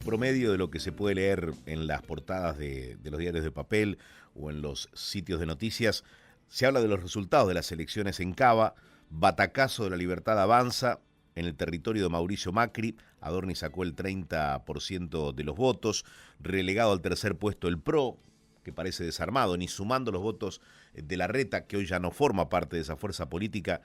promedio de lo que se puede leer en las portadas de los diarios de papel o en los sitios de noticias, se habla de los resultados de las elecciones en Cava, batacazo de La Libertad Avanza en el territorio de Mauricio Macri, Adorni sacó el 30% de los votos, relegado al tercer puesto el PRO, que parece desarmado, ni sumando los votos de Larreta, que hoy ya no forma parte de esa fuerza política,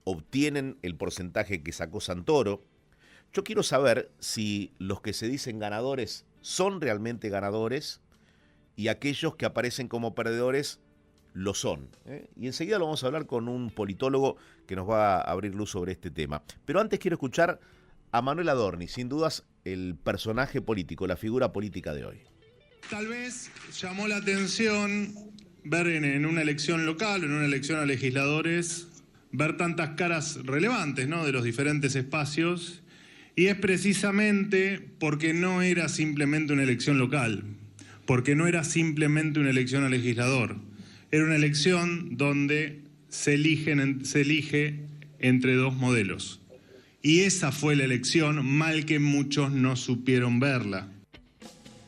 obtienen el porcentaje que sacó Santoro. Yo quiero saber si los que se dicen ganadores son realmente ganadores y aquellos que aparecen como perdedores lo son. Y enseguida lo vamos a hablar con un politólogo que nos va a abrir luz sobre este tema. Pero antes quiero escuchar a Manuel Adorni, sin dudas el personaje político, la figura política de hoy. Tal vez llamó la atención ver en una elección local, en una elección a legisladores, ver tantas caras relevantes, ¿no?, de los diferentes espacios, y es precisamente porque no era simplemente una elección local, porque no era simplemente una elección a legislador, era una elección donde se elige entre dos modelos. Y esa fue la elección, mal que muchos no supieron verla.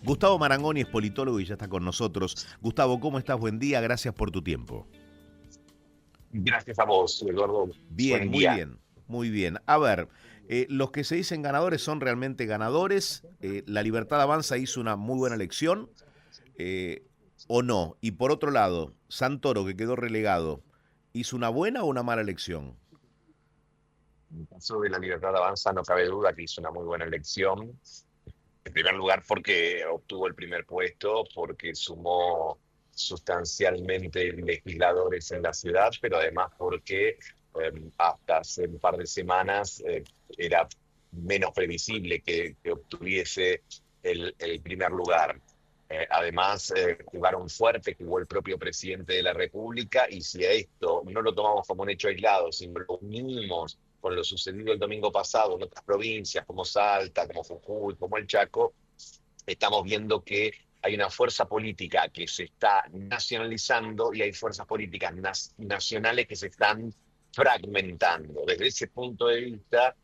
Gustavo Marangoni es politólogo y ya está con nosotros. Gustavo, ¿cómo estás? Buen día, gracias por tu tiempo. Gracias a vos, Eduardo. Bien, muy bien, muy bien. A ver, los que se dicen ganadores son realmente ganadores. La Libertad Avanza hizo una muy buena elección, o no. Y por otro lado, Santoro, que quedó relegado, ¿hizo una buena o una mala elección? En el caso de la Libertad Avanza no cabe duda que hizo una muy buena elección. En primer lugar porque obtuvo el primer puesto, porque sumó sustancialmente legisladores en la ciudad, pero además porque hasta hace un par de semanas era menos previsible que obtuviese el primer lugar. Además, jugaron fuerte, jugó el propio presidente de la República, y si a esto no lo tomamos como un hecho aislado, sino lo unimos con lo sucedido el domingo pasado en otras provincias como Salta, como Jujuy, como el Chaco, estamos viendo que hay una fuerza política que se está nacionalizando y hay fuerzas políticas nacionales que se están fragmentando. Desde ese punto de vista,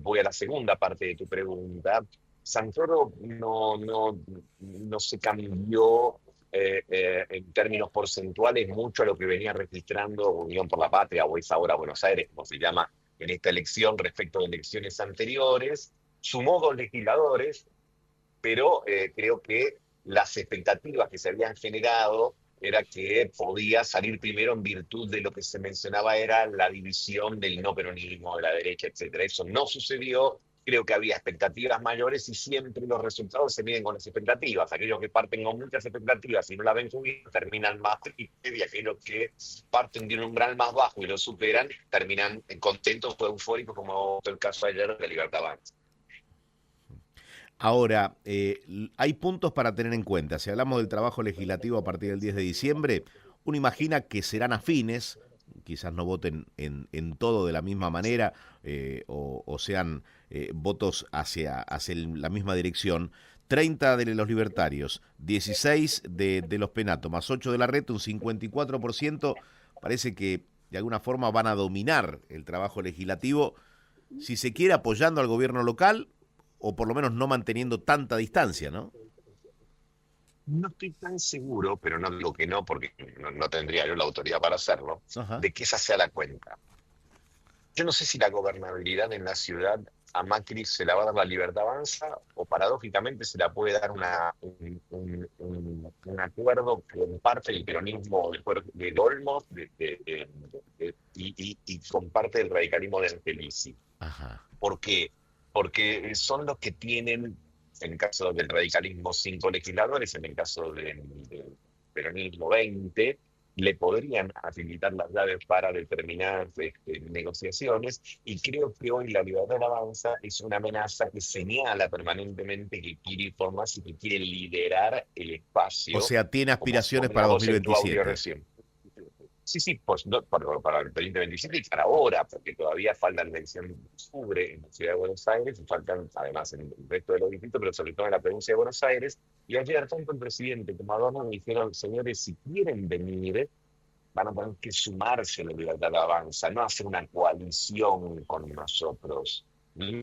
voy a la segunda parte de tu pregunta. Santoro no se cambió en términos porcentuales mucho a lo que venía registrando Unión por la Patria, o es ahora Buenos Aires, como se llama en esta elección, respecto de elecciones anteriores. Sumó 2 legisladores, pero creo que las expectativas que se habían generado era que podía salir primero en virtud de lo que se mencionaba era la división del no peronismo, de la derecha, etcétera. Eso no sucedió. Creo que había expectativas mayores y siempre los resultados se miden con las expectativas. Aquellos que parten con muchas expectativas y no la ven subir terminan más tristes, y aquellos que parten de un umbral más bajo y lo superan terminan contentos o eufóricos, como fue el caso ayer de Libertad Avanza. Ahora, hay puntos para tener en cuenta. Si hablamos del trabajo legislativo a partir del 10 de diciembre, uno imagina que serán afines, quizás no voten en todo de la misma manera, o sean votos hacia la misma dirección. 30 de los libertarios, 16 de los Penato, más 8 de Larreta, un 54%, parece que de alguna forma van a dominar el trabajo legislativo, si se quiere apoyando al gobierno local, o por lo menos no manteniendo tanta distancia, ¿no? No estoy tan seguro, pero no digo que no, porque no tendría yo la autoridad para hacerlo, Ajá. de que esa sea la cuenta. Yo no sé si la gobernabilidad en la ciudad a Macri se la va a dar la Libertad Avanza, o paradójicamente se la puede dar un acuerdo con parte del peronismo de Olmos y con parte del radicalismo de Angelici. Ajá. ¿Por qué? Porque son los que tienen, en el caso del radicalismo, 5 legisladores, en el caso del peronismo 20, le podrían habilitar las llaves para determinadas negociaciones, y creo que hoy la Libertad Avanza es una amenaza que señala permanentemente que quiere ir por más y que quiere liderar el espacio. O sea, tiene aspiraciones para voz en tu audio 2027. recién. Sí, pues no, para el 2027 y para ahora, porque todavía faltan elecciones de octubre en la ciudad de Buenos Aires, y faltan además en el resto de los distritos, pero sobre todo en la provincia de Buenos Aires. Y ayer tanto el presidente como Adorno me dijeron: señores, si quieren venir, van a tener que sumarse a la Libertad Avanza, no hacer una coalición con nosotros. ¿Mm?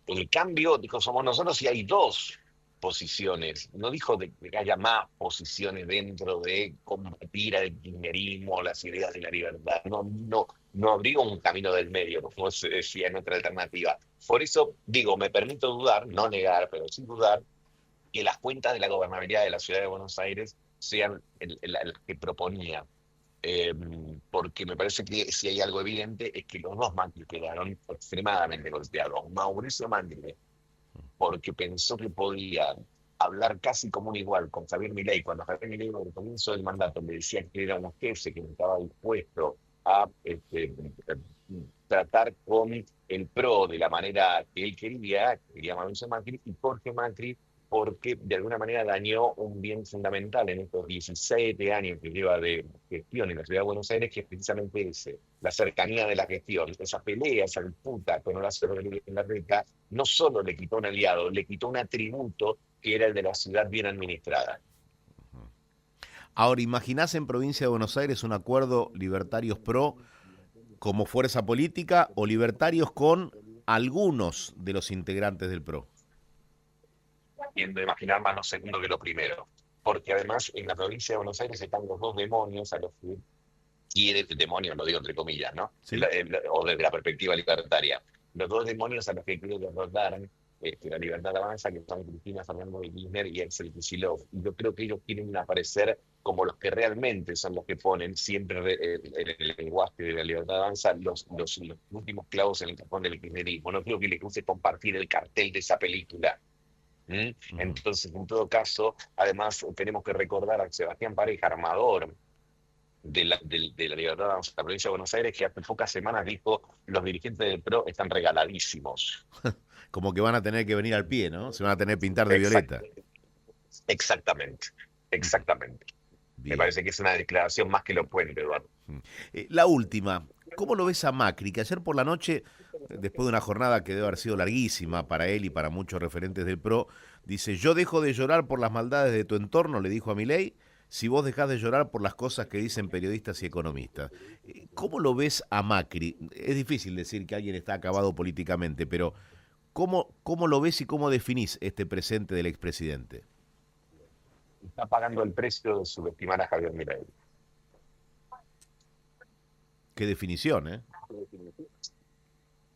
el cambio, dijo, somos nosotros y hay dos posiciones. No dijo de que haya más posiciones dentro de combatir al kirchnerismo, las ideas de la libertad. No abrió un camino del medio, como se decía en otra alternativa. Por eso, digo, me permito dudar, no negar, pero sí dudar, que las cuentas de la gobernabilidad de la ciudad de Buenos Aires sean las que proponía. Eh, Porque me parece que si hay algo evidente es que los dos Macri quedaron extremadamente golpeados. Mauricio Macri, porque pensó que podía hablar casi como un igual con Javier Milei, cuando Javier Milei al comienzo del mandato le decía que era un jefe que no estaba dispuesto a tratar con el PRO de la manera que él quería Mauricio Macri, y Jorge Macri, porque de alguna manera dañó un bien fundamental en estos 17 años que lleva de gestión en la ciudad de Buenos Aires, que es precisamente ese, la cercanía de la gestión, esa pelea, esa disputa con Horacio Rodríguez Larreta, no solo le quitó un aliado, le quitó un atributo que era el de la ciudad bien administrada. Ahora, ¿imaginás en provincia de Buenos Aires un acuerdo libertarios pro como fuerza política o libertarios con algunos de los integrantes del PRO? Tiendo a imaginar más lo segundo que lo primero, porque además en la provincia de Buenos Aires están los dos demonios a los que quiere, demonios lo digo entre comillas, ¿no? Sí. O desde la perspectiva libertaria, los dos demonios a los que quiere derrotar la Libertad Avanza, que son Cristina Fernández de Kirchner y Axel Kicillof. Y yo creo que ellos quieren aparecer como los que realmente son los que ponen siempre en el lenguaje de la Libertad Avanza los últimos clavos en el cajón del kirchnerismo. No creo que les guste compartir el cartel de esa película. Entonces, en todo caso, además tenemos que recordar a Sebastián Pareja, armador de la Libertad Avanza, la provincia de Buenos Aires, que hace pocas semanas dijo: los dirigentes del PRO están regaladísimos. Como que van a tener que venir al pie, ¿no? Se van a tener que pintar de violeta. Exactamente, exactamente. Bien. Me parece que es una declaración más que elocuente, Eduardo. La última, ¿cómo lo ves a Macri? Que ayer por la noche, después de una jornada que debe haber sido larguísima para él y para muchos referentes del PRO, dice: yo dejo de llorar por las maldades de tu entorno, le dijo a Milei, si vos dejás de llorar por las cosas que dicen periodistas y economistas. ¿Cómo lo ves a Macri? Es difícil decir que alguien está acabado políticamente, pero ¿cómo lo ves y cómo definís este presente del expresidente? Está pagando el precio de subestimar a Javier Milei. Qué definición, ¿eh?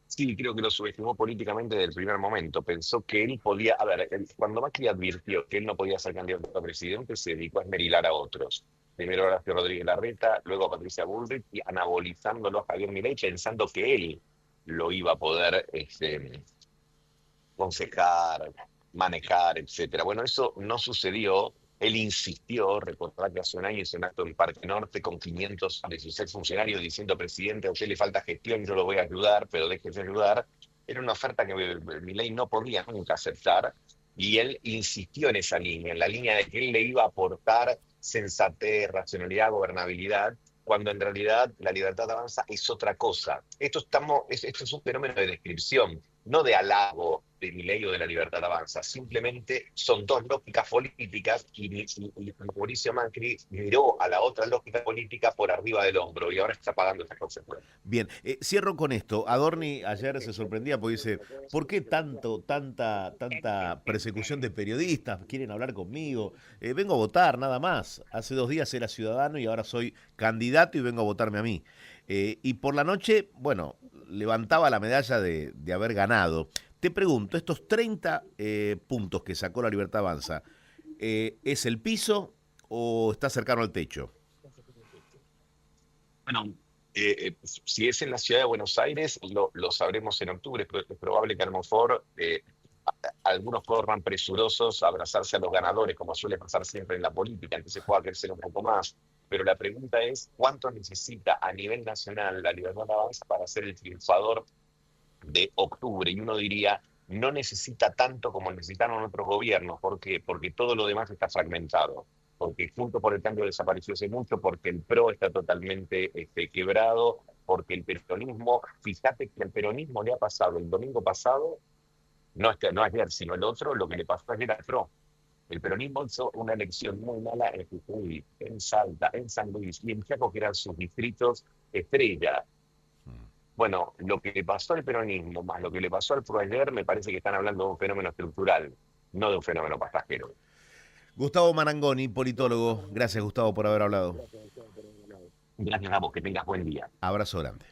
Sí, creo que lo subestimó políticamente desde el primer momento. Pensó que él podía... A ver, cuando Macri advirtió que él no podía ser candidato a presidente, se dedicó a esmerilar a otros. Primero a Horacio Rodríguez Larreta, luego a Patricia Bullrich, y anabolizándolo a Javier Milei, pensando que él lo iba a poder aconsejar, manejar, etcétera. Bueno, eso no sucedió. Él insistió, recordar que hace un año hizo un acto en Parque Norte con 516 funcionarios diciendo: presidente, a usted le falta gestión, yo lo voy a ayudar, pero déjese ayudar. Era una oferta que Milei no podía nunca aceptar, y él insistió en esa línea, en la línea de que él le iba a aportar sensatez, racionalidad, gobernabilidad, cuando en realidad la Libertad Avanza es otra cosa. Esto es un fenómeno de descripción, no de halago de Milei o de la Libertad Avanza. Simplemente son dos lógicas políticas y Mauricio Macri miró a la otra lógica política por arriba del hombro y ahora está pagando esas consecuencias. Bien, cierro con esto. Adorni ayer se sorprendía porque dice: ¿por qué tanta persecución de periodistas? ¿Quieren hablar conmigo? Vengo a votar, nada más. Hace 2 días era ciudadano y ahora soy candidato y vengo a votarme a mí. Y por la noche, bueno, levantaba la medalla de haber ganado. Te pregunto, estos 30 puntos que sacó la Libertad Avanza, ¿es el piso o está cercano al techo? Bueno, si es en la ciudad de Buenos Aires, lo sabremos en octubre. Es probable que a lo mejor algunos corran presurosos a abrazarse a los ganadores, como suele pasar siempre en la política, entonces pueda crecer un poco más. Pero la pregunta es: ¿cuánto necesita a nivel nacional la Libertad Avanza para ser el triunfador de octubre? Y uno diría: no necesita tanto como necesitaron otros gobiernos. ¿Por qué? Porque todo lo demás está fragmentado. Porque Juntos por el Cambio desapareció hace mucho, porque el PRO está totalmente quebrado, porque el peronismo, fíjate que al peronismo le ha pasado el domingo pasado, no ayer, sino el otro, lo que le pasó ayer al PRO. El peronismo hizo una elección muy mala en Jujuy, en Salta, en San Luis y en Chaco, que eran sus distritos estrella. Bueno, lo que le pasó al peronismo más lo que le pasó al PRO ayer, me parece que están hablando de un fenómeno estructural, no de un fenómeno pasajero. Gustavo Marangoni, politólogo. Gracias, Gustavo, por haber hablado. Gracias a vos, que tengas buen día. Abrazo grande.